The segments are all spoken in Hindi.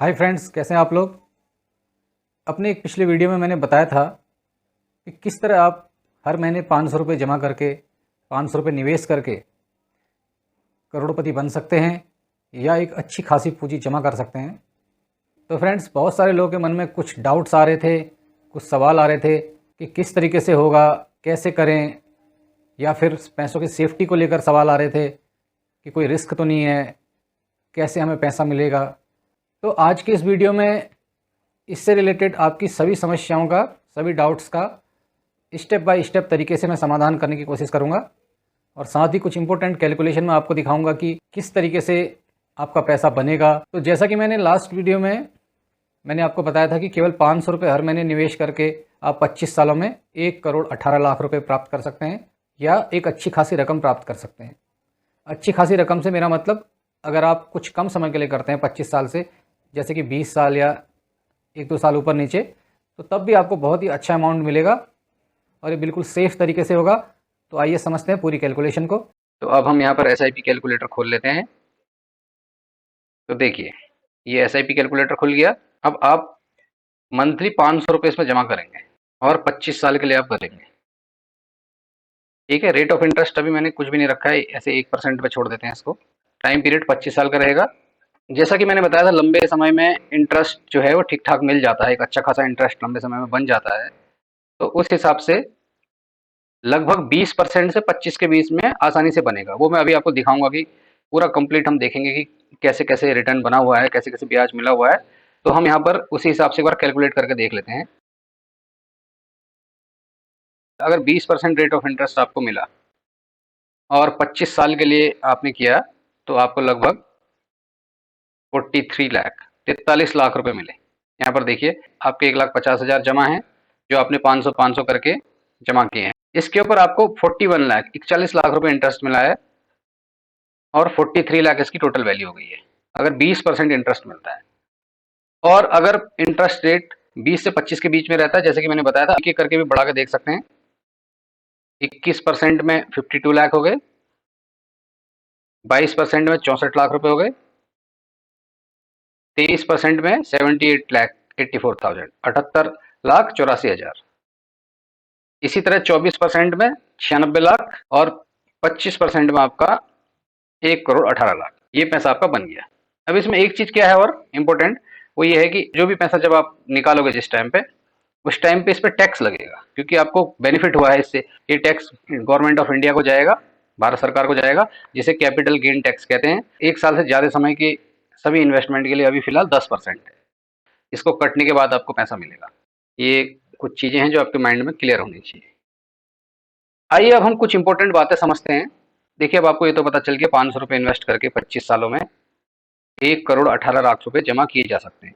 हाय फ्रेंड्स, कैसे हैं आप लोग। अपने एक पिछले वीडियो में मैंने बताया था कि किस तरह आप हर महीने 500 रुपये जमा करके 500 रुपये निवेश करके करोड़पति बन सकते हैं या एक अच्छी खासी पूंजी जमा कर सकते हैं। तो फ्रेंड्स, बहुत सारे लोगों के मन में कुछ डाउट्स आ रहे थे, कुछ सवाल आ रहे थे कि किस तरीके से होगा, कैसे करें, या फिर पैसों की सेफ्टी को लेकर सवाल आ रहे थे कि कोई रिस्क तो नहीं है, कैसे हमें पैसा मिलेगा। तो आज की इस वीडियो में इससे रिलेटेड आपकी सभी समस्याओं का, सभी डाउट्स का स्टेप बाय स्टेप तरीके से मैं समाधान करने की कोशिश करूंगा, और साथ ही कुछ इंपॉर्टेंट कैलकुलेशन में आपको दिखाऊंगा कि किस तरीके से आपका पैसा बनेगा। तो जैसा कि मैंने लास्ट वीडियो में मैंने आपको बताया था कि केवल 500 रुपये हर महीने निवेश करके आप 25 सालों में 1 करोड़ 18 लाख रुपए प्राप्त कर सकते हैं या एक अच्छी खासी रकम प्राप्त कर सकते हैं। अच्छी खासी रकम से मेरा मतलब, अगर आप कुछ कम समय के लिए करते हैं 25 साल से, जैसे कि 20 साल या 1-2 साल ऊपर नीचे, तो तब भी आपको बहुत ही अच्छा अमाउंट मिलेगा और ये बिल्कुल सेफ़ तरीके से होगा। तो आइए समझते हैं पूरी कैलकुलेशन को। तो अब हम यहाँ पर एसआईपी कैलकुलेटर खोल लेते हैं। तो देखिए, ये एसआईपी कैलकुलेटर खुल गया। अब आप मंथली 500 रुपये इसमें जमा करेंगे और 25 साल के लिए आप करेंगे। ठीक है, रेट ऑफ इंटरेस्ट अभी मैंने कुछ भी नहीं रखा है, ऐसे 1% पे छोड़ देते हैं इसको। टाइम पीरियड 25 साल का रहेगा। जैसा कि मैंने बताया था, लंबे समय में इंटरेस्ट जो है वो ठीक ठाक मिल जाता है, एक अच्छा खासा इंटरेस्ट लंबे समय में बन जाता है। तो उस हिसाब से लगभग 20% से 25 के बीच में आसानी से बनेगा। वो मैं अभी आपको दिखाऊंगा कि पूरा कंप्लीट हम देखेंगे कि कैसे कैसे रिटर्न बना हुआ है, कैसे कैसे ब्याज मिला हुआ है। तो हम यहाँ पर उसी हिसाब से एक बार कैलकुलेट करके देख लेते हैं। अगर 20% रेट ऑफ इंटरेस्ट आपको मिला और 25 साल के लिए आपने किया, तो आपको लगभग 43 लाख रुपए मिले। यहाँ पर देखिए, आपके 1,50,000 जमा है, जो आपने 500 करके जमा किए हैं। इसके ऊपर आपको 41 लाख रुपए इंटरेस्ट मिला है और 43 लाख इसकी टोटल वैल्यू हो गई है, अगर 20% इंटरेस्ट मिलता है। और अगर इंटरेस्ट रेट 20 से 25 के बीच में रहता है, जैसे कि मैंने बताया था, एक एक करके भी बढ़ा के देख सकते हैं। 21% में 52 लाख हो गए, 22% में 64 लाख रुपए हो गए, 23% में 78 लाख 84,000, 78 लाख 84,000। इसी तरह 24% में 96 लाख और 25% में आपका 1 करोड़ 18 लाख। ये पैसा आपका बन गया। अब इसमें एक चीज क्या है और इम्पोर्टेंट, वो ये है कि जो भी पैसा जब आप निकालोगे जिस टाइम पे, उस टाइम पे इस पर टैक्स लगेगा, क्योंकि आपको बेनिफिट हुआ है इससे। ये टैक्स गवर्नमेंट ऑफ इंडिया को जाएगा, भारत सरकार को जाएगा, जिसे कैपिटल गेन टैक्स कहते हैं। 1 साल से ज्यादा समय की सभी इन्वेस्टमेंट के लिए अभी फिलहाल 10% है। इसको कटने के बाद आपको पैसा मिलेगा। ये कुछ चीजें हैं जो आपके माइंड में क्लियर होनी चाहिए। आइए अब हम कुछ इंपॉर्टेंट बातें समझते हैं। देखिए, अब आपको ये तो पता चल गया 500 रुपये इन्वेस्ट करके 25 सालों में 1 करोड़ 18 लाख रुपए जमा किए जा सकते हैं।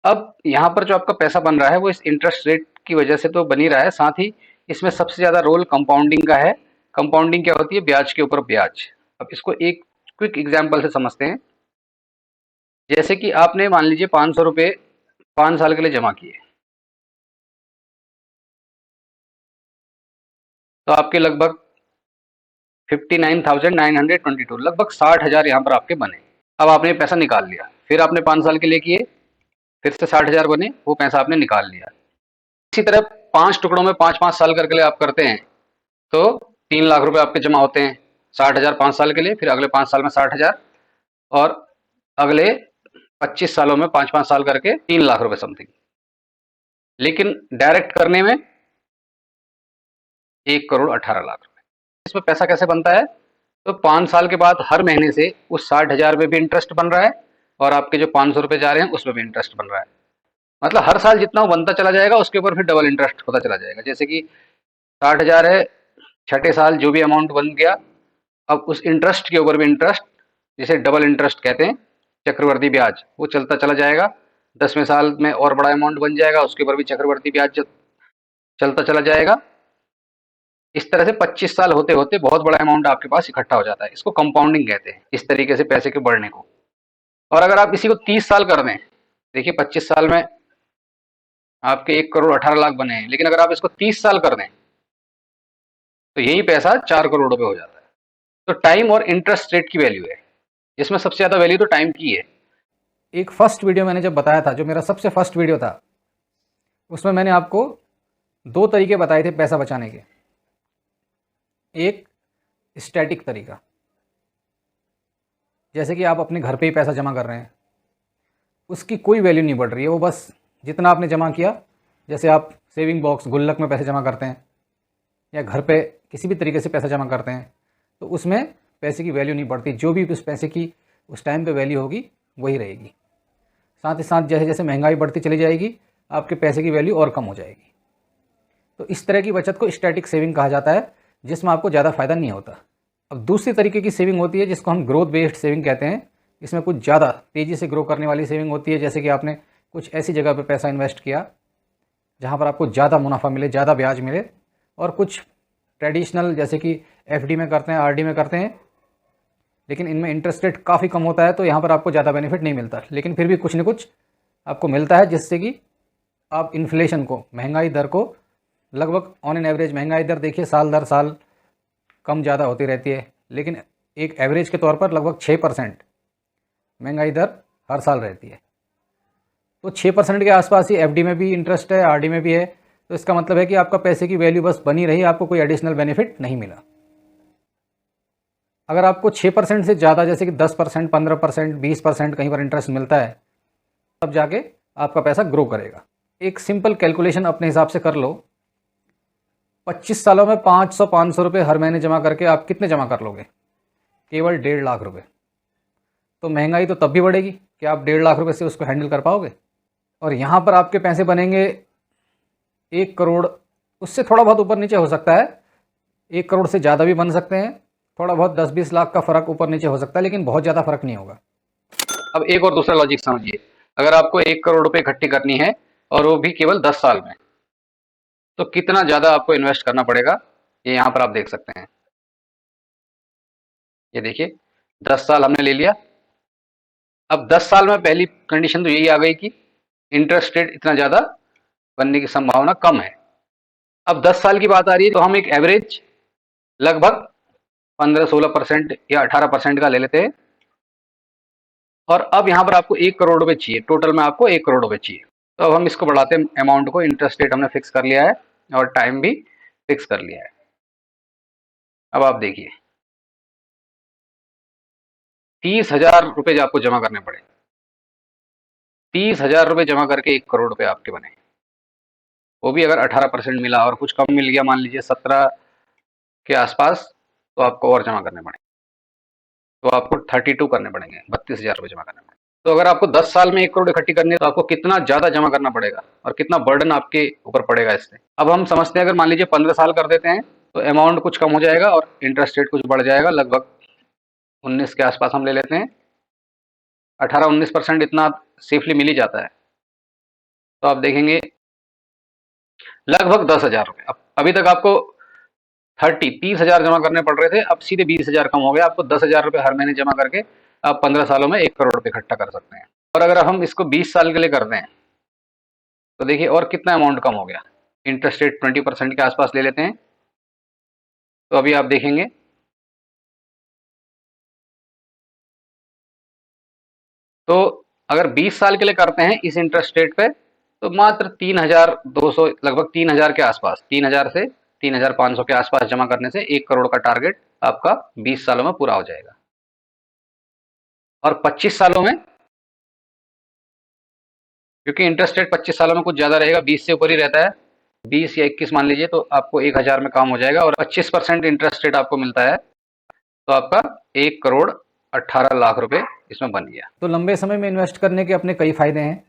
अब यहाँ पर जो आपका पैसा बन रहा है वो इस इंटरेस्ट रेट की वजह से तो बन ही रहा है, साथ ही इसमें सबसे ज्यादा रोल कंपाउंडिंग का है। कंपाउंडिंग क्या होती है? ब्याज के ऊपर ब्याज। अब इसको एक क्विक एग्जांपल से समझते हैं। जैसे कि आपने मान लीजिए 500 रुपये 5 साल के लिए जमा किए, तो आपके लगभग 59,922, लगभग 60,000 यहाँ पर आपके बने। अब आपने पैसा निकाल लिया, फिर आपने 5 साल के लिए किए, फिर से 60,000 बने, वो पैसा आपने निकाल लिया। इसी तरह 5 टुकड़ों में 5-5 साल करके आप करते हैं, तो 3 लाख रुपए आपके जमा होते हैं। 60,000 5 साल के लिए, फिर अगले 5 साल में 60,000, और अगले 25 सालों में 5-5 साल करके 3 लाख रुपए समथिंग। लेकिन डायरेक्ट करने में 1 करोड़ 18 लाख रुपए। इसमें पैसा कैसे बनता है? तो 5 साल के बाद हर महीने से उस 60,000 में भी इंटरेस्ट बन रहा है, और आपके जो 500 रुपए जा रहे हैं उसमें भी इंटरेस्ट बन रहा है। मतलब हर साल जितना वो बनता चला जाएगा, उसके ऊपर फिर डबल इंटरेस्ट होता चला जाएगा। जैसे कि 60,000 है, छठे साल जो भी अमाउंट बन गया, अब उस इंटरेस्ट के ऊपर भी इंटरेस्ट, जिसे डबल इंटरेस्ट कहते हैं, चक्रवर्ती ब्याज, वो चलता चला जाएगा। 10वें साल में और बड़ा अमाउंट बन जाएगा, उसके ऊपर भी चक्रवर्ती ब्याज चलता चला जाएगा। इस तरह से 25 साल होते होते बहुत बड़ा अमाउंट आपके पास इकट्ठा हो जाता है। इसको कंपाउंडिंग कहते हैं, इस तरीके से पैसे के बढ़ने को। और अगर आप इसी को 30 साल कर दें, देखिए 25 साल में आपके 1 करोड़ 18 लाख बने हैं, लेकिन अगर आप इसको 30 साल कर दें, तो यही पैसा 4 करोड़ रुपए हो जाता है। तो टाइम और इंटरेस्ट रेट की वैल्यू है, इसमें सबसे ज्यादा वैल्यू तो टाइम की है। एक फर्स्ट वीडियो मैंने जब बताया था, जो मेरा सबसे फर्स्ट वीडियो था, उसमें मैंने आपको 2 तरीके बताए थे पैसा बचाने के। एक स्टैटिक तरीका, जैसे कि आप अपने घर पे ही पैसा जमा कर रहे हैं, उसकी कोई वैल्यू नहीं बढ़ रही है, वो बस जितना आपने जमा किया, जैसे आप सेविंग बॉक्स गुल्लक में पैसे जमा करते हैं या घर पे किसी भी तरीके से पैसा जमा करते हैं, तो उसमें पैसे की वैल्यू नहीं बढ़ती। जो भी उस पैसे की उस टाइम पे वैल्यू होगी वही रहेगी। साथ ही साथ जैसे जैसे महंगाई बढ़ती चली जाएगी, आपके पैसे की वैल्यू और कम हो जाएगी। तो इस तरह की बचत को स्टैटिक सेविंग कहा जाता है, जिसमें आपको ज़्यादा फ़ायदा नहीं होता। अब दूसरी तरीके की सेविंग होती है, जिसको हम ग्रोथ बेस्ड सेविंग कहते हैं। इसमें कुछ ज़्यादा तेज़ी से ग्रो करने वाली सेविंग होती है, जैसे कि आपने कुछ ऐसी जगह पर पैसा इन्वेस्ट किया जहाँ पर आपको ज़्यादा मुनाफा मिले, ज़्यादा ब्याज मिले, और कुछ ट्रेडिशनल जैसे कि एफडी में करते हैं, आरडी में करते हैं, लेकिन इनमें इंटरेस्ट रेट काफ़ी कम होता है, तो यहाँ पर आपको ज़्यादा बेनिफिट नहीं मिलता, लेकिन फिर भी कुछ न कुछ आपको मिलता है, जिससे कि आप इन्फ्लेशन को, महंगाई दर को, लगभग ऑन एन एवरेज महंगाई दर देखिए साल दर साल कम ज़्यादा होती रहती है, लेकिन एक एवरेज के तौर पर लगभग 6% महंगाई दर हर साल रहती है। तो 6% के आसपास ही एफडी में भी इंटरेस्ट है, आरडी में भी है। तो इसका मतलब है कि आपका पैसे की वैल्यू बस बनी रही, आपको कोई एडिशनल बेनिफिट नहीं मिला। अगर आपको 6% से ज़्यादा, जैसे कि 10%, 15%, 20% कहीं पर इंटरेस्ट मिलता है, तब जाके आपका पैसा ग्रो करेगा। एक सिंपल कैलकुलेशन अपने हिसाब से कर लो, 25 सालों में 500 रुपये हर महीने जमा करके आप कितने जमा कर लोगे? केवल 1.5 लाख रुपये। तो महंगाई तो तब भी बढ़ेगी कि आप 1.5 लाख रुपये से उसको हैंडल कर पाओगे। और यहाँ पर आपके पैसे बनेंगे 1 करोड़, उससे थोड़ा बहुत ऊपर नीचे हो सकता है, 1 करोड़ से ज़्यादा भी बन सकते हैं, थोड़ा बहुत 10-20 लाख का फ़र्क ऊपर नीचे हो सकता है, लेकिन बहुत ज़्यादा फ़र्क नहीं होगा। अब एक और दूसरा लॉजिक समझिए, अगर आपको 1 करोड़ रुपए इकट्ठी करनी है और वो भी केवल 10 साल में, तो कितना ज्यादा आपको इन्वेस्ट करना पड़ेगा, ये यहाँ पर आप देख सकते हैं। ये देखिए 10 साल हमने ले लिया। अब 10 साल में पहली कंडीशन तो यही आ गई कि इंटरेस्ट रेट इतना ज्यादा बनने की संभावना कम है। अब 10 साल की बात आ रही है, तो हम एक एवरेज लगभग 15-16% या 18% का ले लेते हैं। और अब यहाँ पर आपको 1 करोड़ रुपए चाहिए, टोटल में आपको 1 करोड़ रुपए चाहिए। तो अब हम इसको बढ़ाते हैं अमाउंट को, इंटरेस्ट रेट हमने फिक्स कर लिया है और टाइम भी फिक्स कर लिया है। अब आप देखिए 30,000 रुपए जो आपको जमा करने पड़े, 30,000 रुपए जमा करके 1 करोड़ रुपए आपके बने। वो भी अगर 18% मिला और कुछ कम मिल गया, मान लीजिए 17 के आसपास, तो आपको और जमा करने पड़े, तो आपको 32 करने पड़ेंगे, 32,000 रुपए जमा करने पड़ेंगे। तो अगर आपको 10 साल में 1 करोड़ इकट्ठी करनी है, तो आपको कितना ज्यादा जमा करना पड़ेगा और कितना बर्डन आपके ऊपर पड़ेगा इससे। अब हम समझते हैं, अगर मान लीजिए 15 साल कर देते हैं, तो अमाउंट कुछ कम हो जाएगा और इंटरेस्ट रेट कुछ बढ़ जाएगा, लगभग 19 के आसपास हम ले लेते हैं। 18-19% इतना सेफली मिल ही जाता है। तो आप देखेंगे लगभग 10,000 रुपये। अब अभी तक आपको 30,000 जमा करने पड़ रहे थे, अब सीधे 20,000 कम हो गया। आपको 10,000 रुपये हर महीने जमा करके आप 15 सालों में 1 करोड़ रुपये इकट्ठा कर सकते हैं। और अगर हम इसको 20 साल के लिए करते हैं, तो देखिए और कितना अमाउंट कम हो गया। इंटरेस्ट रेट 20% के आसपास ले लेते हैं, तो अभी आप देखेंगे तो अगर 20 साल के लिए करते हैं इस इंटरेस्ट रेट पे, तो मात्र 3,200, लगभग 3,000 के आसपास, 3,000 से 3,500 के आसपास जमा करने से 1 करोड़ का टारगेट आपका 20 सालों में पूरा हो जाएगा। और 25 सालों में, क्योंकि इंटरेस्ट रेट 25 सालों में कुछ ज्यादा रहेगा, 20 से ऊपर ही रहता है, 20 या 21 मान लीजिए, तो आपको 1,000 में काम हो जाएगा। और 25% इंटरेस्ट रेट आपको मिलता है, तो आपका 1 करोड़ 18 लाख रुपए इसमें बन गया। तो लंबे समय में इन्वेस्ट करने के अपने कई फ़ायदे हैं।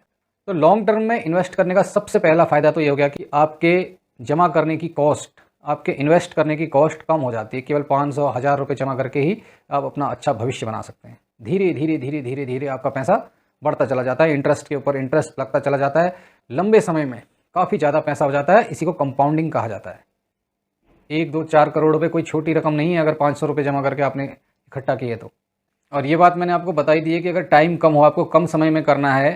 तो लॉन्ग टर्म में इन्वेस्ट करने का सबसे पहला फ़ायदा तो ये हो गया कि आपके जमा करने की कॉस्ट, आपके इन्वेस्ट करने की कॉस्ट कम हो जाती है। केवल 500-1000 रुपये जमा करके ही आप अपना अच्छा भविष्य बना सकते हैं। धीरे धीरे धीरे धीरे धीरे आपका पैसा बढ़ता चला जाता है, इंटरेस्ट के ऊपर इंटरेस्ट लगता चला जाता है। लंबे समय में काफ़ी ज़्यादा पैसा हो जाता है। इसी को कंपाउंडिंग कहा जाता है। 1-2-4 करोड़ रुपये कोई छोटी रकम नहीं है, अगर 500 रुपये जमा करके आपने इकट्ठा किए तो। और ये बात मैंने आपको बताई दी है कि अगर टाइम कम हो, आपको कम समय में करना है,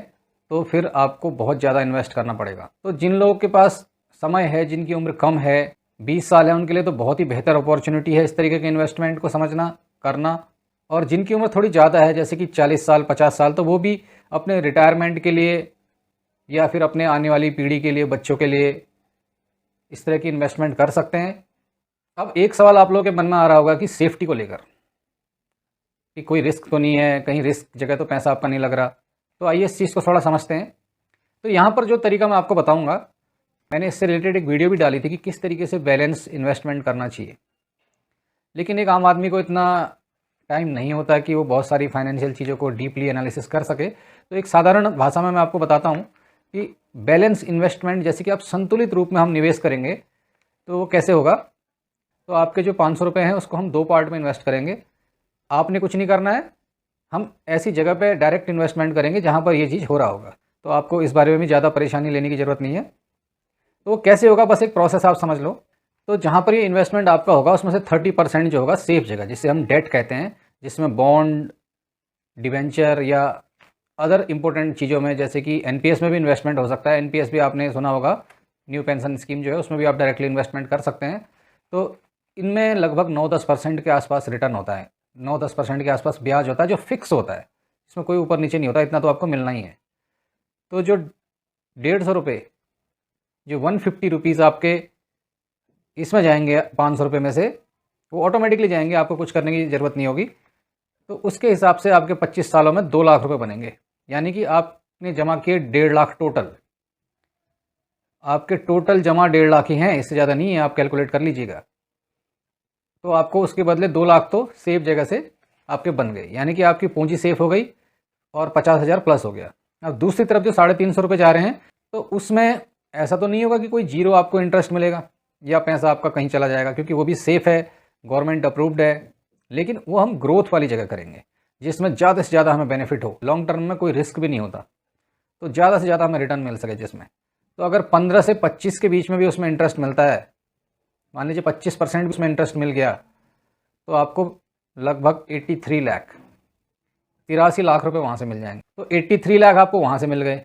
तो फिर आपको बहुत ज़्यादा इन्वेस्ट करना पड़ेगा। तो जिन लोगों के पास समय है, जिनकी उम्र कम है, 20 साल है, उनके लिए तो बहुत ही बेहतर अपॉर्चुनिटी है इस तरीके के इन्वेस्टमेंट को समझना, करना और जिनकी उम्र थोड़ी ज़्यादा है, जैसे कि 40 साल 50 साल, तो वो भी अपने रिटायरमेंट के लिए या फिर अपने आने वाली पीढ़ी के लिए, बच्चों के लिए इस तरह की इन्वेस्टमेंट कर सकते हैं। अब एक सवाल आप लोगों के मन में आ रहा होगा कि सेफ्टी को लेकर, कि कोई रिस्क तो नहीं है, कहीं रिस्क जगह तो पैसा आपका नहीं लग रहा। तो आइए इस चीज़ को थोड़ा समझते हैं। तो यहाँ पर जो तरीका मैं आपको बताऊँगा, मैंने इससे रिलेटेड एक वीडियो भी डाली थी कि किस तरीके से बैलेंस इन्वेस्टमेंट करना चाहिए। लेकिन एक आम आदमी को इतना टाइम नहीं होता कि वो बहुत सारी फाइनेंशियल चीज़ों को डीपली एनालिसिस कर सके। तो एक साधारण भाषा में मैं आपको बताता हूँ कि बैलेंस इन्वेस्टमेंट, जैसे कि आप संतुलित रूप में हम निवेश करेंगे, तो वो कैसे होगा। तो आपके जो 500 रुपये हैं उसको हम 2 पार्ट में इन्वेस्ट करेंगे। आपने कुछ नहीं करना है, हम ऐसी जगह पे डायरेक्ट इन्वेस्टमेंट करेंगे जहाँ पर ये चीज़ हो रहा होगा। तो आपको इस बारे में भी ज़्यादा परेशानी लेने की ज़रूरत नहीं है। तो वो कैसे होगा, बस एक प्रोसेस आप समझ लो। तो जहाँ पर ये इन्वेस्टमेंट आपका होगा उसमें से 30% जो होगा सेफ जगह, जिसे हम डेट कहते हैं, जिसमें बॉन्ड, डिवेंचर या अदर इंपॉर्टेंट चीज़ों में, जैसे कि एनपीएस में भी इन्वेस्टमेंट हो सकता है। एनपीएस भी आपने सुना होगा, न्यू पेंशन स्कीम जो है, उसमें भी आप डायरेक्टली इन्वेस्टमेंट कर सकते हैं। तो इनमें लगभग 9-10% के आसपास रिटर्न होता है, 9-10% के आसपास ब्याज होता है, जो फिक्स होता है, इसमें कोई ऊपर नीचे नहीं होता, इतना तो आपको मिलना ही है। तो जो 150 रुपये, जो 150 रुपीज़ आपके इसमें जाएंगे 500 रुपये में से, वो ऑटोमेटिकली जाएंगे, आपको कुछ करने की ज़रूरत नहीं होगी। तो उसके हिसाब से आपके 25 सालों में 2 लाख रुपए बनेंगे। यानी कि आपने जमा किए 1.5 लाख टोटल, आपके टोटल जमा 1.5 लाख ही हैं, इससे ज़्यादा नहीं है, आप कैलकुलेट कर लीजिएगा। तो आपको उसके बदले 2 लाख तो सेफ जगह से आपके बन गए, यानी कि आपकी पूंजी सेफ हो गई और 50,000 प्लस हो गया। अब दूसरी तरफ जो 350 रुपये जा रहे हैं, तो उसमें ऐसा तो नहीं होगा कि कोई जीरो आपको इंटरेस्ट मिलेगा या पैसा आपका कहीं चला जाएगा, क्योंकि वो भी सेफ़ है, गवर्नमेंट अप्रूव्ड है। लेकिन वो हम ग्रोथ वाली जगह करेंगे जिसमें ज़्यादा से ज़्यादा हमें बेनिफिट हो, लॉन्ग टर्म में कोई रिस्क भी नहीं होता, तो ज़्यादा से ज़्यादा हमें रिटर्न मिल सके जिसमें। तो अगर 15 से 25 के बीच में भी उसमें इंटरेस्ट मिलता है, मान लीजिए 25% भी उसमें इंटरेस्ट मिल गया, तो आपको लगभग 83 लाख, 83 लाख रुपए वहाँ से मिल जाएंगे। तो 83 लाख आपको वहाँ से मिल गए,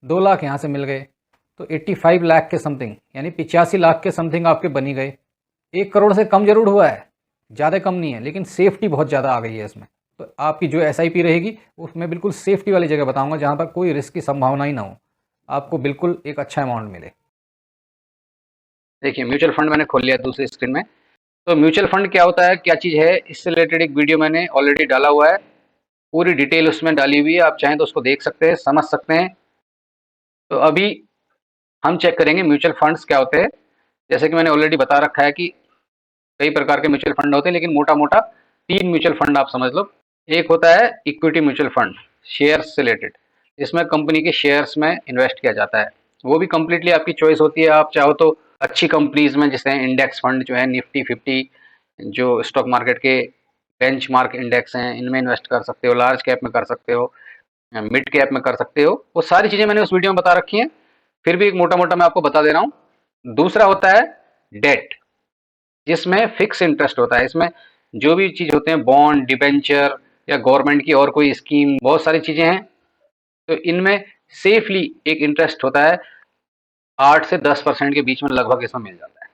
2 लाख यहाँ से मिल गए, तो 85 लाख के समथिंग, यानी 85 लाख के समथिंग आपके बनी गए। 1 करोड़ से कम जरूर हुआ है, ज़्यादा कम नहीं है, लेकिन सेफ्टी बहुत ज़्यादा आ गई है इसमें। तो आपकी जो एसआईपी रहेगी उसमें बिल्कुल सेफ्टी वाली जगह बताऊंगा, जहाँ पर कोई रिस्क की संभावना ही ना हो, आपको बिल्कुल एक अच्छा अमाउंट मिले। देखिए म्यूचुअल फंड मैंने खोल लिया दूसरी स्क्रीन में। तो म्यूचुअल फंड क्या होता है, क्या चीज़ है, इससे रिलेटेड एक वीडियो मैंने ऑलरेडी डाला हुआ है, पूरी डिटेल उसमें डाली हुई है, आप चाहें तो उसको देख सकते हैं, समझ सकते हैं। तो अभी हम चेक करेंगे म्यूचुअल फंड्स क्या होते हैं। जैसे कि मैंने ऑलरेडी बता रखा है कि कई प्रकार के म्यूचुअल फंड होते हैं, लेकिन मोटा मोटा 3 म्यूचुअल फंड आप समझ लो। एक होता है इक्विटी म्यूचुअल फंड, शेयर्स से रिलेटेड, जिसमें कंपनी के शेयर्स में इन्वेस्ट किया जाता है। वो भी कंप्लीटली आपकी चॉइस होती है, आप चाहो तो अच्छी कंपनीज में, जैसे इंडेक्स फंड जो है निफ्टी 50, जो स्टॉक मार्केट के बेंचमार्क इंडेक्स हैं, इनमें इन्वेस्ट कर सकते हो, लार्ज कैप में कर सकते हो, मिड कैप में कर सकते हो। वो सारी चीज़ें मैंने उस वीडियो में बता रखी हैं, फिर भी एक मोटा मोटा मैं आपको बता दे रहा हूँ। दूसरा होता है डेट, जिसमें फिक्स इंटरेस्ट होता है। इसमें जो भी चीज़ होते हैं, बॉन्ड, डिबेंचर या गवर्नमेंट की और कोई स्कीम, बहुत सारी चीज़ें हैं, तो इनमें सेफली एक इंटरेस्ट होता है 8 से 10% के बीच में लगभग इसमें मिल जाता है।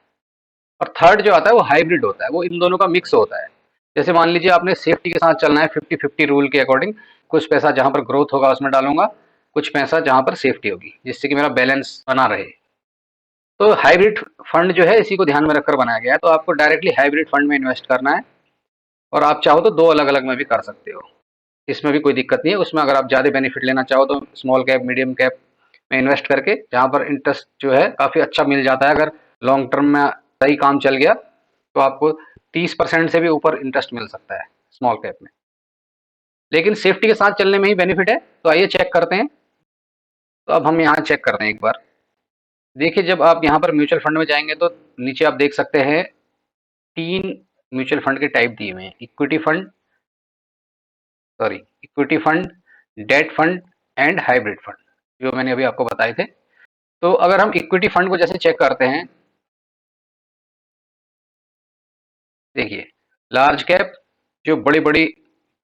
और थर्ड जो आता है वो हाइब्रिड होता है, वो इन दोनों का मिक्स होता है। जैसे मान लीजिए आपने सेफ्टी के साथ चलना है, 50-50 रूल के अकॉर्डिंग, कुछ पैसा जहां पर ग्रोथ होगा उसमें डालूंगा, कुछ पैसा जहां पर सेफ्टी होगी, जिससे कि मेरा बैलेंस बना रहे। तो हाइब्रिड फंड जो है इसी को ध्यान में रखकर बनाया गया है। तो आपको डायरेक्टली हाइब्रिड फंड में इन्वेस्ट करना है, और आप चाहो तो 2 अलग अलग में भी कर सकते हो, इसमें भी कोई दिक्कत नहीं है। उसमें अगर आप ज़्यादा बेनिफिट लेना चाहो तो स्मॉल कैप, मीडियम कैप में इन्वेस्ट करके, जहाँ पर इंटरेस्ट जो है काफ़ी अच्छा मिल जाता है, अगर लॉन्ग टर्म में सही काम चल गया तो आपको 30% से भी ऊपर इंटरेस्ट मिल सकता है स्मॉल कैप में, लेकिन सेफ्टी के साथ चलने में ही बेनिफिट है। तो आइए चेक करते हैं। तो अब हम यहाँ चेक करते हैं एक बार। देखिए जब आप यहाँ पर म्यूचुअल फंड में जाएंगे तो नीचे आप देख सकते हैं 3 म्यूचुअल फंड के टाइप दिए हुए हैं, equity fund, debt fund and hybrid fund, जो मैंने अभी आपको बताए थे। तो अगर हम इक्विटी फंड को जैसे चेक करते हैं, देखिए लार्ज कैप, जो बड़ी बड़ी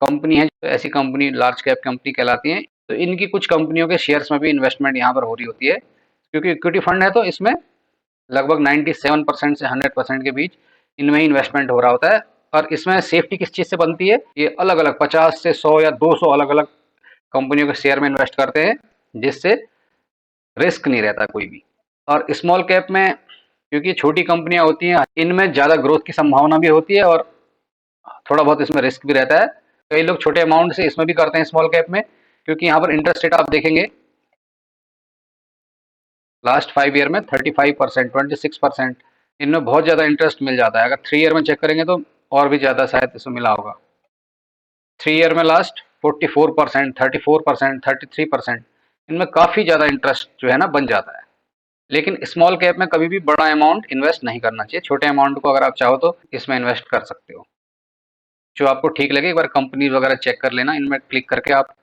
कंपनी है, तो ऐसी कंपनी लार्ज कैप कंपनी कहलाती हैं। तो इनकी कुछ कंपनियों के शेयर्स में भी इन्वेस्टमेंट यहाँ पर हो रही होती है, क्योंकि इक्विटी फंड है तो इसमें लगभग 97% से 100% के बीच इनमें ही इन्वेस्टमेंट हो रहा होता है। और इसमें सेफ्टी किस चीज़ से बनती है, ये अलग अलग 50 से 100 या 200 अलग अलग कंपनियों के शेयर में इन्वेस्ट करते हैं, जिससे रिस्क नहीं रहता कोई भी। और स्मॉल कैप में क्योंकि छोटी कंपनियां होती हैं, इनमें ज़्यादा ग्रोथ की संभावना भी होती है और थोड़ा बहुत इसमें रिस्क भी रहता है। कई लोग छोटे अमाउंट से इसमें भी करते हैं स्मॉल कैप में, क्योंकि यहाँ पर इंटरेस्ट रेट आप देखेंगे लास्ट 5 ईयर में 35%, 26%, इनमें बहुत ज़्यादा इंटरेस्ट मिल जाता है। अगर 3 ईयर में चेक करेंगे तो और भी ज़्यादा शायद इसमें मिला होगा। 3 ईयर में लास्ट 44%, 34%, 33%, इनमें काफ़ी ज़्यादा इंटरेस्ट जो है ना बन जाता है। लेकिन स्मॉल कैप में कभी भी बड़ा अमाउंट इन्वेस्ट नहीं करना चाहिए। छोटे अमाउंट को अगर आप चाहो तो इसमें इन्वेस्ट कर सकते हो, जो आपको ठीक लगे। एक बार कंपनी वगैरह चेक कर लेना, इनमें क्लिक करके आप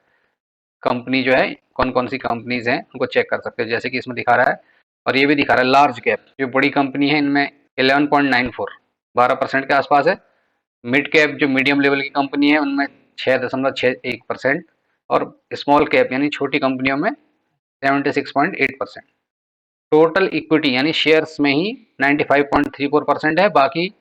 कंपनी जो है कौन कौन सी कंपनीज हैं उनको चेक कर सकते हो, जैसे कि इसमें दिखा रहा है। और ये भी दिखा रहा है लार्ज कैप, जो बड़ी कंपनी है इनमें 11.94, 12% के आसपास है। मिड कैप जो मीडियम लेवल की कंपनी है उनमें 6.61%, और स्मॉल कैप यानी छोटी कंपनियों में 76.8%। टोटल इक्विटी यानी शेयर्स में ही 95.34% है, बाकी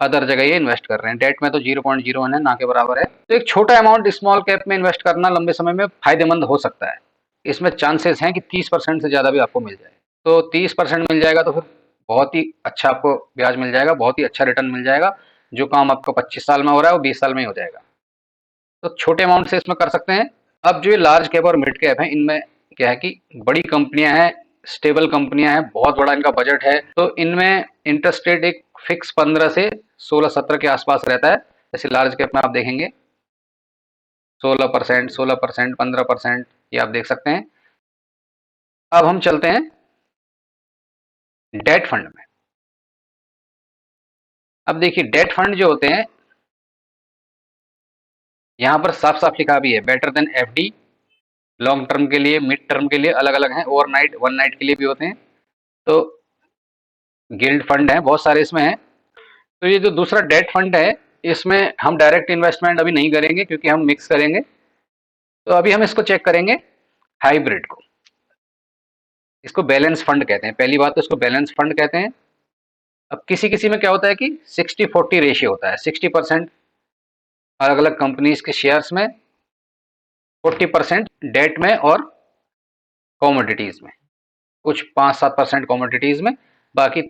अदर जगह ये इन्वेस्ट कर रहे हैं। डेट में तो 0.01 है, ना के बराबर है। तो एक छोटा अमाउंट स्मॉल कैप में इन्वेस्ट करना लंबे समय में फायदेमंद हो सकता है। इसमें चांसेस हैं कि 30% से ज़्यादा भी आपको मिल जाए। तो 30% मिल जाएगा तो फिर बहुत ही अच्छा आपको ब्याज मिल जाएगा, बहुत ही अच्छा रिटर्न मिल जाएगा। जो काम आपको 25 साल में हो रहा है वो 20 साल में ही हो जाएगा। तो छोटे अमाउंट से इसमें कर सकते हैं। अब जो ये लार्ज कैप और मिड कैप है, इनमें क्या है कि बड़ी कंपनियां हैं, स्टेबल कंपनियां हैं, बहुत बड़ा इनका बजट है, तो इनमें इंटरेस्ट रेट एक फिक्स 15 से 16-17 के आसपास रहता है। जैसे लार्ज कैप में आप देखेंगे 16%, 16%, 15%, ये आप देख सकते हैं। अब हम चलते हैं डेट फंड में। अब देखिए डेट फंड जो होते हैं, यहाँ पर साफ साफ लिखा भी है better than FD. Long term के लिए, मिड टर्म के लिए अलग अलग हैं, ओवरनाइट, वन नाइट के लिए भी होते हैं। तो गिल्ड फंड है, बहुत सारे इसमें हैं। तो ये जो दूसरा डेट फंड है, इसमें हम डायरेक्ट इन्वेस्टमेंट अभी नहीं करेंगे, क्योंकि हम मिक्स करेंगे। तो अभी हम इसको चेक करेंगे हाइब्रिड को। इसको बैलेंस फंड कहते हैं। पहली बात तो इसको बैलेंस फंड कहते हैं। अब किसी किसी में क्या होता है कि 60-40 रेशियो होता है। 60% अलग अलग कंपनीज के शेयर्स में, 40% डेट में और कॉमोडिटीज में, कुछ 5-7% कॉमोडिटीज में, बाकी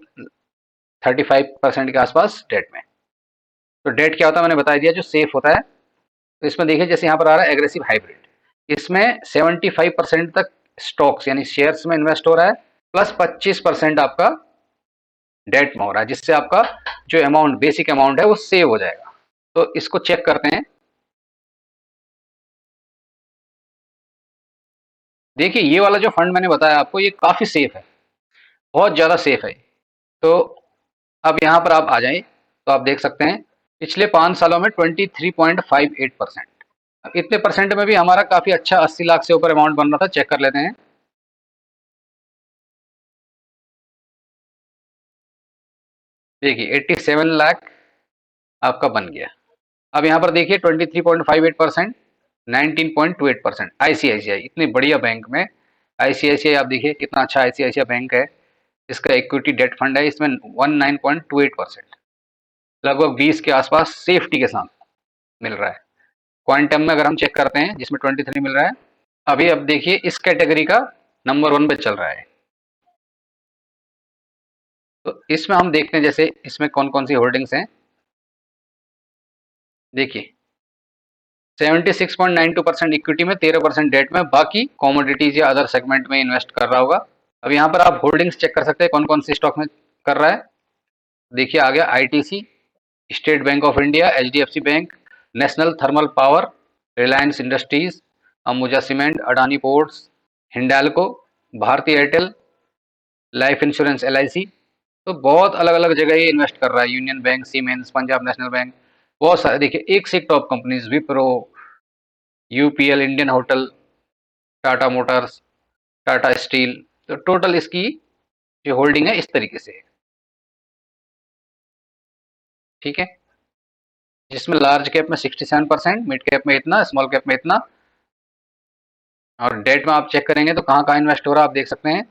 35% के आसपास डेट में। तो डेट क्या होता है मैंने बता दिया, जो सेफ होता है। तो इसमें देखिए जैसे यहाँ पर आ रहा है एग्रेसिव हाइब्रिड, इसमें 75% तक स्टॉक्स यानी शेयर्स में इन्वेस्ट हो रहा है, प्लस 25% आपका डेट में हो रहा है, जिससे आपका जो अमाउंट, बेसिक अमाउंट है वो सेव हो जाएगा। तो इसको चेक करते हैं। देखिए ये वाला जो फंड मैंने बताया आपको, ये काफी सेफ है, बहुत ज्यादा सेफ है। तो अब यहाँ पर आप आ जाए तो आप देख सकते हैं पिछले 5 सालों में 23.58%। इतने परसेंट में भी हमारा काफी अच्छा 80 लाख से ऊपर अमाउंट बन रहा था। चेक कर लेते हैं। देखिए 87 लाख आपका बन गया। अब यहाँ पर देखिए 23.58%, 19.28%। आईसीआईसीआई, इतनी बढ़िया बैंक में आईसीआईसीआई, आप देखिए कितना अच्छा आईसीआईसीआई बैंक है। इसका इक्विटी डेट फंड है, इसमें 19.28%, लगभग 20 के आसपास सेफ्टी के साथ मिल रहा है। क्वांटम में अगर हम चेक करते हैं, जिसमें 23 मिल रहा है, अभी अब देखिए इस कैटेगरी का नंबर 1 पे चल रहा है। तो इसमें हम देखते हैं जैसे इसमें कौन कौन सी होल्डिंग्स हैं। देखिए 76.92% इक्विटी में, 13% डेट में, बाकी कॉमोडिटीज या अदर सेगमेंट में इन्वेस्ट कर रहा होगा। अब यहाँ पर आप होल्डिंग्स चेक कर सकते हैं कौन कौन सी स्टॉक में कर रहा है। देखिए आ गया ITC, state bank of India, HDFC bank, national thermal power, Reliance industries, Ambuja cement, Adani ports, Hindalco, भारतीय एयरटेल, लाइफ इंश्योरेंस एलआईसी। तो बहुत अलग अलग जगह ये इन्वेस्ट कर रहा है। Union bank, siemens, Punjab national bank, बहुत सारे। देखिए एक से एक top companies, Wipro, UPL, Indian hotel, Tata Motors, Tata steel. तो टोटल इसकी जो होल्डिंग है इस तरीके से है, ठीक है। जिसमें लार्ज कैप में 67%, मिड कैप में इतना, स्मॉल कैप में इतना। और डेट में आप चेक करेंगे तो कहाँ कहाँ इन्वेस्ट हो रहा है आप देख सकते हैं।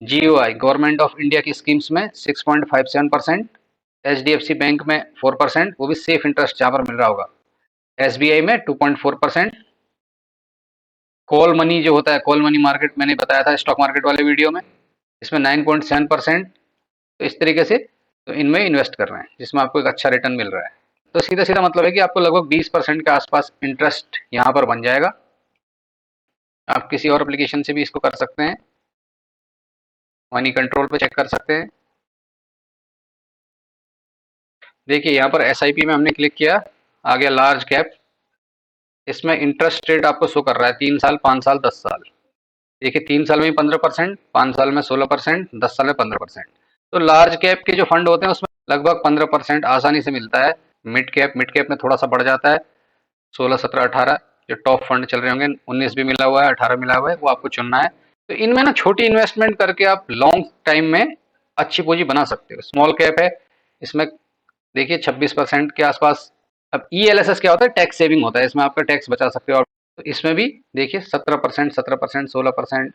जीओआई, गवर्नमेंट ऑफ इंडिया की स्कीम्स में 6.57%, HDFC बैंक में 4%, वो भी सेफ इंटरेस्ट जहाँ पर मिल रहा होगा। SBI में 2.4%। कॉल मनी जो होता है, कॉल मनी मार्केट मैंने बताया था स्टॉक मार्केट वाले वीडियो में, इसमें 9.7%। तो इस तरीके से तो इनमें इन्वेस्ट कर रहे हैं जिसमें आपको एक अच्छा रिटर्न मिल रहा है। तो सीधा सीधा मतलब है कि आपको लगभग 20% के आसपास इंटरेस्ट यहाँ पर बन जाएगा। आप किसी और एप्लीकेशन से भी इसको कर सकते हैं, मनी कंट्रोल पे चेक कर सकते हैं। देखिए यहाँ पर SIP में हमने क्लिक किया, आ गया लार्ज कैप। इसमें इंटरेस्ट रेट आपको शो कर रहा है 3 साल, 5 साल, 10 साल। देखिए 3 साल में 15%, 5 साल में 16%, 10 साल में 15%। तो लार्ज कैप के जो फंड होते हैं उसमें लगभग 15% आसानी से मिलता है। मिड कैप में थोड़ा सा बढ़ जाता है, 16, 17, 18 जो टॉप फंड चल रहे होंगे, 19 भी मिला हुआ है, 18 मिला हुआ है, वो आपको चुनना है। तो इनमें ना छोटी इन्वेस्टमेंट करके आप लॉन्ग टाइम में अच्छी पूंजी बना सकते हो। स्मॉल कैप है, इसमें देखिए 26% के आसपास। अब ELSS क्या होता है, टैक्स सेविंग होता है, इसमें आपका टैक्स बचा सकते हो। तो इसमें भी देखिए 17%, 17%, 16%।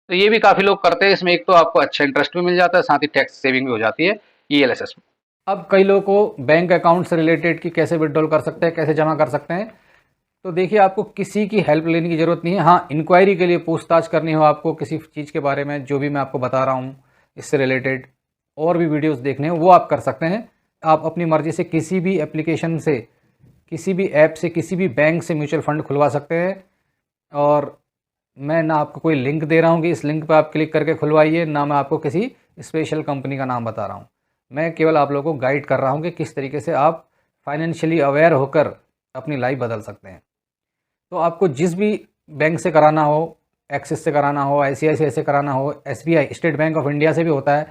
तो ये भी काफ़ी लोग करते हैं। इसमें एक तो आपको अच्छा इंटरेस्ट भी मिल जाता है, साथ ही टैक्स सेविंग भी हो जाती है ELSS में। अब कई लोगों को बैंक अकाउंट से रिलेटेड कि कैसे विड्रॉल कर सकते हैं, कैसे जमा कर सकते हैं, तो देखिए आपको किसी की हेल्प लेने की ज़रूरत नहीं है। हाँ, इंक्वायरी के लिए पूछताछ करनी हो आपको किसी चीज़ के बारे में, जो भी मैं आपको बता रहा हूँ इससे रिलेटेड और भी वीडियोस देखने हो वो आप कर सकते हैं। आप अपनी मर्ज़ी से किसी भी एप्लीकेशन से, किसी भी ऐप से, किसी भी बैंक से म्यूचुअल फ़ंड खुलवा सकते हैं। और मैं ना आपको कोई लिंक दे रहा हूँ कि इस लिंक पर आप क्लिक करके खुलवाइए, ना मैं आपको किसी स्पेशल कंपनी का नाम बता रहा हूँ। मैं केवल आप लोगों को गाइड कर रहा हूँ कि किस तरीके से आप फाइनेंशियली अवेयर होकर अपनी लाइफ बदल सकते हैं। तो आपको जिस भी बैंक से कराना हो, एक्सिस से कराना हो, ICICI से कराना हो, SBI state bank of India से भी होता है,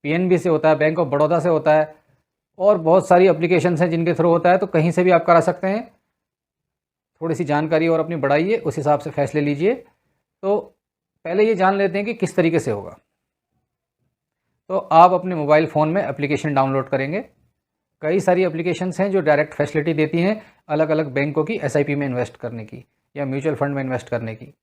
PNB से होता है, बैंक ऑफ बड़ौदा से होता है, और बहुत सारी एप्लीकेशंस हैं जिनके थ्रू होता है। तो कहीं से भी आप करा सकते हैं। थोड़ी सी जानकारी और अपनी बढ़ाइए, उस हिसाब से फैसले लीजिए। तो पहले ये जान लेते हैं कि किस तरीके से होगा। तो आप अपने मोबाइल फ़ोन में एप्लीकेशन डाउनलोड करेंगे। कई सारी एप्लीकेशंस हैं जो डायरेक्ट फैसिलिटी देती हैं अलग अलग बैंकों की SIP में इन्वेस्ट करने की या म्यूचुअल फंड में इन्वेस्ट करने की।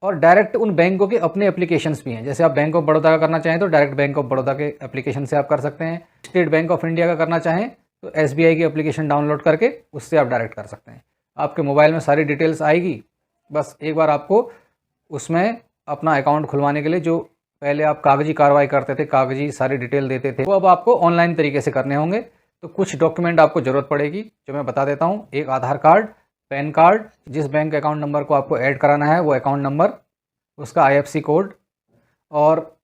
और डायरेक्ट उन बैंकों के अपने एप्लीकेशंस भी हैं। जैसे आप बैंक ऑफ बड़ौदा का करना चाहें तो डायरेक्ट बैंक ऑफ बड़ौदा के एप्लीकेशन से आप कर सकते हैं। स्टेट बैंक ऑफ इंडिया का करना चाहें तो SBI की एप्लीकेशन डाउनलोड करके उससे आप डायरेक्ट कर सकते हैं। आपके मोबाइल में सारी डिटेल्स आएगी। बस एक बार आपको उसमें अपना अकाउंट खुलवाने के लिए जो पहले आप कागजी कार्रवाई करते थे, कागजी सारी डिटेल देते थे, वो अब आपको ऑनलाइन तरीके से करने होंगे। तो कुछ डॉक्यूमेंट आपको ज़रूरत पड़ेगी जो मैं बता देता हूँ। एक आधार कार्ड, पैन कार्ड, जिस बैंक अकाउंट नंबर को आपको ऐड कराना है वो अकाउंट नंबर, उसका IFSC कोड, और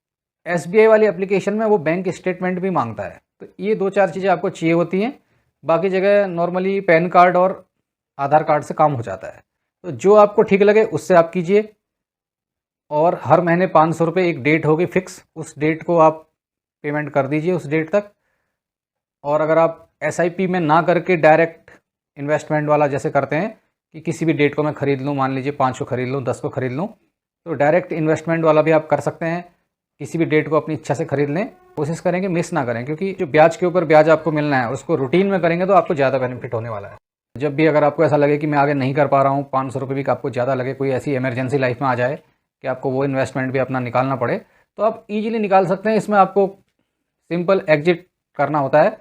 SBI वाली एप्लीकेशन में वो बैंक स्टेटमेंट भी मांगता है। तो ये 2-4 चीज़ें आपको चाहिए होती हैं। बाकी जगह नॉर्मली पैन कार्ड और आधार कार्ड से काम हो जाता है। तो जो आपको ठीक लगे उससे आप कीजिए। और हर महीने 500 रुपये एक डेट होगी फिक्स, उस डेट को आप पेमेंट कर दीजिए उस डेट तक। और अगर आप SIP में ना करके डायरेक्ट इन्वेस्टमेंट वाला जैसे करते हैं कि किसी भी डेट को मैं ख़रीद लूँ, मान लीजिए 5 को ख़रीद लूँ, 10 को ख़रीद लूँ, तो डायरेक्ट इन्वेस्टमेंट वाला भी आप कर सकते हैं। किसी भी डेट को अपनी इच्छा से ख़रीद लें। कोशिश करेंगे मिस ना करें, क्योंकि जो ब्याज के ऊपर ब्याज आपको मिलना है उसको रूटीन में करेंगे तो आपको ज़्यादा बेनिफिट होने वाला है। जब भी अगर आपको ऐसा लगे कि मैं आगे नहीं कर पा रहा हूँ, 500 रुपये भी आपको ज़्यादा लगे, कोई ऐसी इमरजेंसी लाइफ में आ जाए कि आपको वो इन्वेस्टमेंट भी अपना निकालना पड़े, तो आप ईजिली निकाल सकते हैं। इसमें आपको सिंपल एग्जिट करना होता है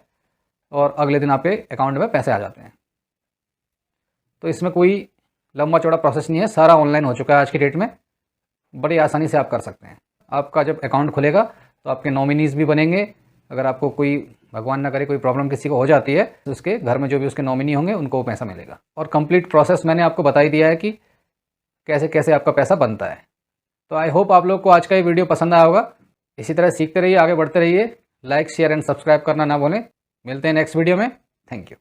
और अगले दिन आपके अकाउंट में पैसे आ जाते हैं। तो इसमें कोई लंबा चौड़ा प्रोसेस नहीं है, सारा ऑनलाइन हो चुका है आज की डेट में। बड़ी आसानी से आप कर सकते हैं। आपका जब अकाउंट खुलेगा तो आपके नॉमिनीज़ भी बनेंगे। अगर आपको कोई, भगवान ना करे, कोई प्रॉब्लम किसी को हो जाती है तो उसके घर में जो भी उसके नॉमिनी होंगे उनको वो पैसा मिलेगा। और कंप्लीट प्रोसेस मैंने आपको बता ही दिया है कि कैसे कैसे आपका पैसा बनता है। तो आई होप आप लोग को आज का ये वीडियो पसंद आया होगा। इसी तरह सीखते रहिए, आगे बढ़ते रहिए। लाइक, शेयर एंड सब्सक्राइब करना ना भूलें। मिलते हैं नेक्स्ट वीडियो में। Thank you.